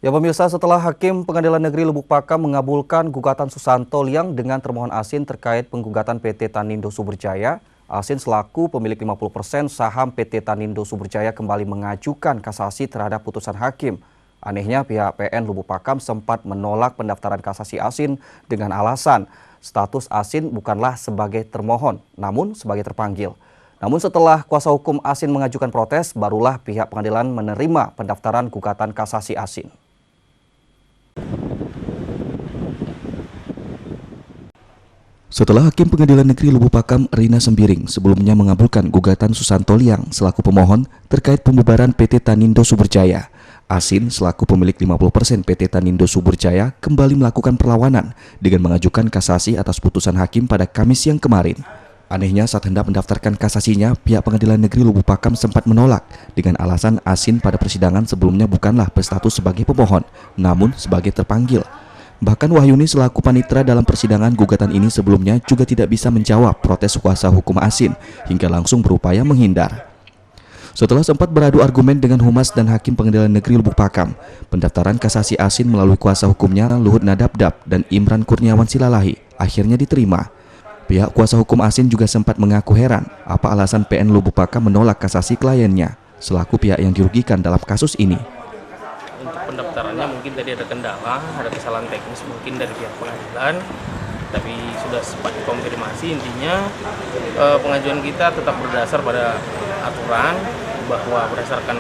Ya pemirsa, setelah Hakim Pengadilan Negeri Lubuk Pakam mengabulkan gugatan Susanto Liang dengan termohon Asin terkait penggugatan PT Tanindo Suberjaya, Asin selaku pemilik 50% saham PT Tanindo Suberjaya kembali mengajukan kasasi terhadap putusan hakim. Anehnya pihak PN Lubuk Pakam sempat menolak pendaftaran kasasi Asin dengan alasan status Asin bukanlah sebagai termohon, namun sebagai terpanggil. Namun setelah kuasa hukum Asin mengajukan protes, barulah pihak pengadilan menerima pendaftaran gugatan kasasi Asin. Setelah Hakim Pengadilan Negeri Lubuk Pakam Rina Sembiring sebelumnya mengabulkan gugatan Susanto Liang selaku pemohon terkait pembubaran PT Tanindo Suberjaya, Asin selaku pemilik 50% PT Tanindo Suberjaya kembali melakukan perlawanan dengan mengajukan kasasi atas putusan hakim pada Kamis siang kemarin. Anehnya saat hendak mendaftarkan kasasinya, pihak Pengadilan Negeri Lubuk Pakam sempat menolak dengan alasan Asin pada persidangan sebelumnya bukanlah berstatus sebagai pemohon, namun sebagai terpanggil. Bahkan Wahyuni selaku panitera dalam persidangan gugatan ini sebelumnya juga tidak bisa menjawab protes kuasa hukum Asin hingga langsung berupaya menghindar. Setelah sempat beradu argumen dengan Humas dan Hakim Pengadilan Negeri Lubuk Pakam, pendaftaran kasasi Asin melalui kuasa hukumnya Luhut Nadabdab dan Imran Kurniawan Silalahi akhirnya diterima. Pihak kuasa hukum Asin juga sempat mengaku heran apa alasan PN Lubuk Pakam menolak kasasi kliennya selaku pihak yang dirugikan dalam kasus ini. Untuk pendaftarannya mungkin tadi ada kendala, ada kesalahan teknis mungkin dari pihak pengadilan, tapi sudah sempat dikonfirmasi. Intinya pengajuan kita tetap berdasar pada aturan bahwa berdasarkan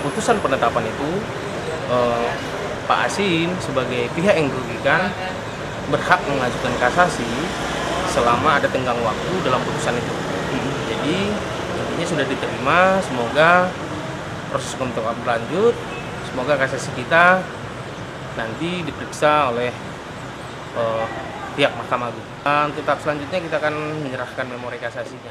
putusan penetapan itu Pak Asin sebagai pihak yang dirugikan berhak mengajukan kasasi selama ada tenggang waktu dalam putusan itu. Jadi intinya sudah diterima, semoga proses hukum tetap berlanjut. Semoga kasasi kita nanti diperiksa oleh pihak Mahkamah Agung. Untuk tahap selanjutnya kita akan menyerahkan memori kasasinya.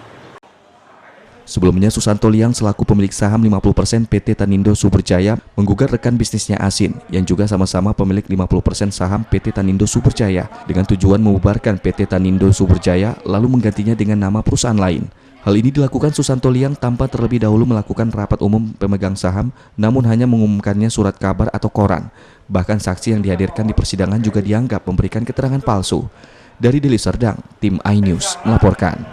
Sebelumnya Susanto Liang selaku pemilik saham 50% PT Tanindo Suberjaya menggugat rekan bisnisnya Asin yang juga sama-sama pemilik 50% saham PT Tanindo Suberjaya dengan tujuan membubarkan PT Tanindo Suberjaya lalu menggantinya dengan nama perusahaan lain. Hal ini dilakukan Susanto Liang tanpa terlebih dahulu melakukan rapat umum pemegang saham, namun hanya mengumumkannya surat kabar atau koran. Bahkan saksi yang dihadirkan di persidangan juga dianggap memberikan keterangan palsu. Dari Deli Serdang, tim iNews melaporkan.